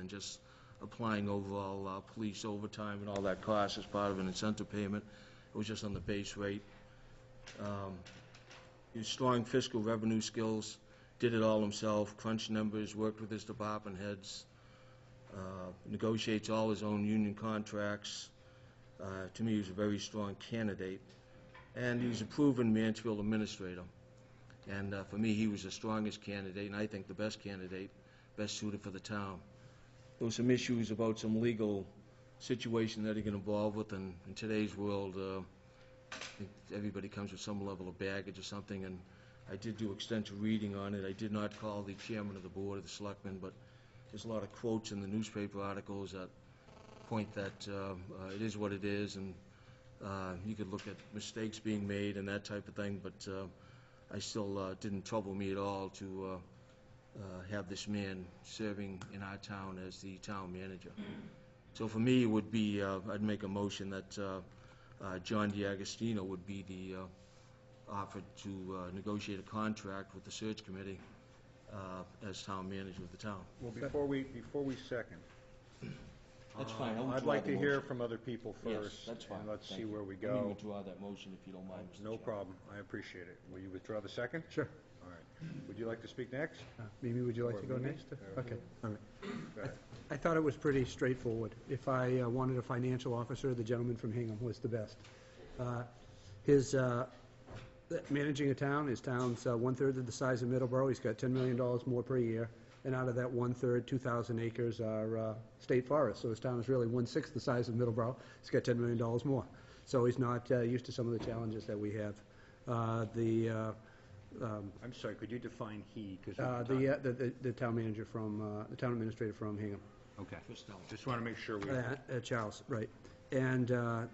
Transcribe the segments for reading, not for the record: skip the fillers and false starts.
than just applying overall police overtime and all that cost as part of an incentive payment. It was just on the base rate. His strong fiscal revenue skills, did it all himself, crunched numbers, worked with his department heads, negotiates all his own union contracts. To me, he was a very strong candidate. And he's a proven Mansfield administrator. And for me, he was the strongest candidate, and I think the best candidate, best suited for the town. There were some issues about some legal situation that he got involved with, and in today's world, I think everybody comes with some level of baggage or something, and I did do extensive reading on it. I did not call the chairman of the board of the selectmen, but there's a lot of quotes in the newspaper articles that point that it is what it is, and you could look at mistakes being made and that type of thing, but I still didn't trouble me at all to have this man serving in our town as the town manager. So for me, it would be, I'd make a motion that John DiAgostino would be the offered to negotiate a contract with the search committee as town manager of the town. Well, before we second, That's fine. I'd like to hear from other people first. Yes, that's fine. And let's Thank see you. where we Let me go. withdraw that motion if you don't mind, Mr. No Chairman. problem. I appreciate it. Will you withdraw the second? Sure. All right. Would you like to speak next? Mimi, would you like Or to go Mimi? next? Or- Okay, all right. Go ahead. I thought it was pretty straightforward. If I wanted a financial officer, the gentleman from Hingham was the best. His managing a town, his town's one-third of the size of Middleborough. He's got $10 million more per year, and out of that one-third, 2,000 acres are state forests. So his town is really one-sixth the size of Middleborough. He's got $10 million more. So he's not used to some of the challenges that we have. I'm sorry, could you define he? 'Cause The town manager from, the town administrator from Hingham. Okay. Just want to make sure we... Charles, right. And a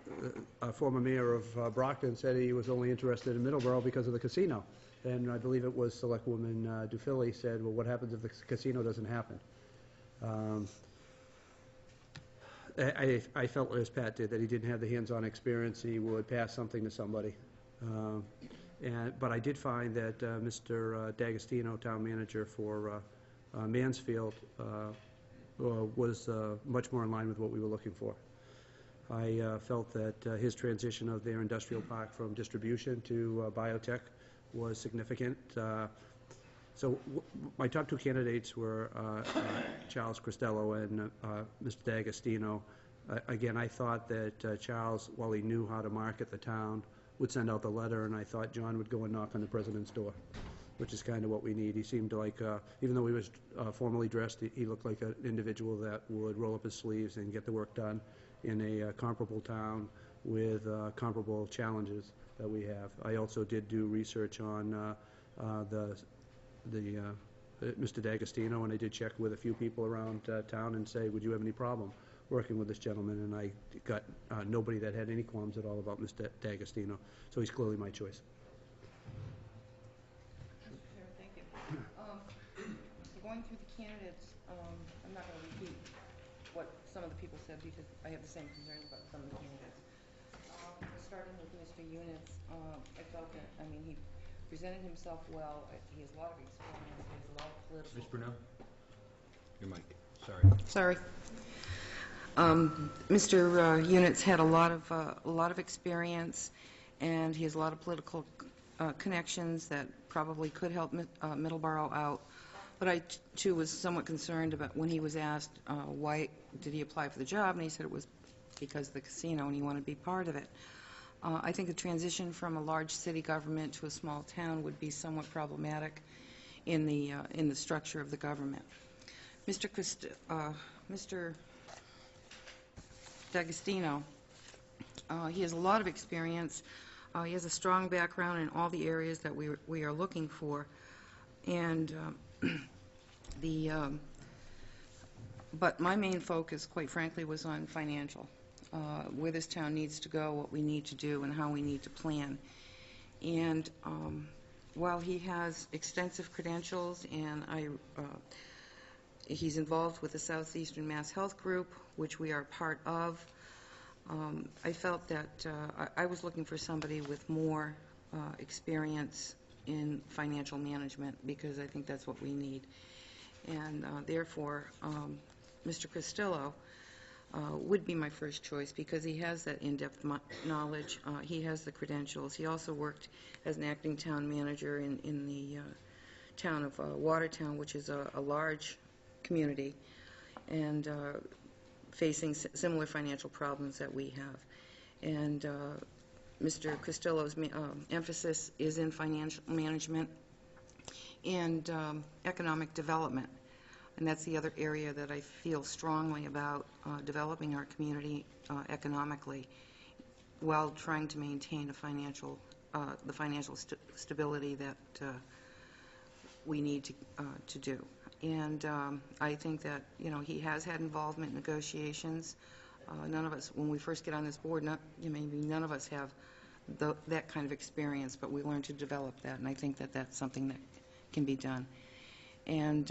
former mayor of Brockton said he was only interested in Middleborough because of the casino. And I believe it was Selectwoman Dufilli said, well, what happens if the casino doesn't happen? I felt, as Pat did, that he didn't have the hands-on experience. He would pass something to somebody. But I did find that Mr. D'Agostino, town manager for Mansfield, was much more in line with what we were looking for. I felt that his transition of their industrial park from distribution to biotech was significant. So my top two candidates were Charles Cristello and Mr. D'Agostino. Again, I thought that Charles, while he knew how to market the town, would send out the letter, and I thought John would go and knock on the president's door, which is kind of what we need. He seemed like, even though he was formally dressed, he looked like an individual that would roll up his sleeves and get the work done in a comparable town with comparable challenges that we have. I also did do research on Mr. D'Agostino, and I did check with a few people around town and say, would you have any problem working with this gentleman? And I got nobody that had any qualms at all about Mr. D'Agostino. So he's clearly my choice. Sure, thank you. Going through the candidates, I'm not going to repeat what some of the people said because I have the same concerns about some of the candidates. Starting with Mr. Units, I felt that, I mean, he presented himself well. He has a lot of experience. He has a lot of political... Ms. Brunel? Your mic. Sorry. Mr. Units had a lot of experience, and he has a lot of political connections that probably could help Middleborough out. But I, too, was somewhat concerned about when he was asked why did he apply for the job, and he said it was because of the casino and he wanted to be part of it. I think the transition from a large city government to a small town would be somewhat problematic in the structure of the government. Mr. D'Agostino, he has a lot of experience. He has a strong background in all the areas that we are looking for, and but my main focus, quite frankly, was on financial, where this town needs to go, what we need to do, and how we need to plan. And while he has extensive credentials, and he's involved with the Southeastern Mass Health Group, which we are part of, I felt that I was looking for somebody with more experience in financial management, because I think that's what we need. And therefore, Mr. Costello would be my first choice because he has that in-depth knowledge. He has the credentials. He also worked as an acting town manager in the town of Watertown, which is a large community, and facing similar financial problems that we have. And Mr. Costello's emphasis is in financial management and economic development. And that's the other area that I feel strongly about, developing our community economically while trying to maintain the financial stability that we need to do. And I think that, you know, he has had involvement in negotiations. None of us, when we first get on this board, maybe none of us have that kind of experience, but we learn to develop that, and I think that that's something that can be done. And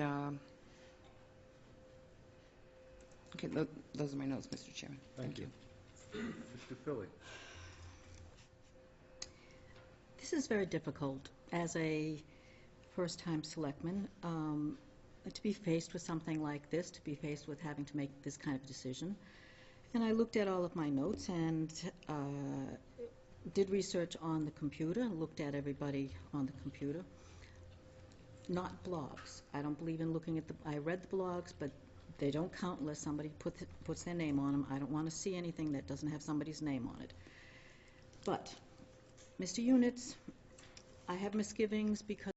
okay, those are my notes, Mr. Chairman. Thank you. Mr. Philly? This is very difficult as a first-time selectman to be faced with something like this, to be faced with having to make this kind of decision. And I looked at all of my notes and did research on the computer and looked at everybody on the computer. Not blogs. I don't believe in looking at I read the blogs, but they don't count unless somebody puts their name on them. I don't want to see anything that doesn't have somebody's name on it. But, Mr. Units, I have misgivings because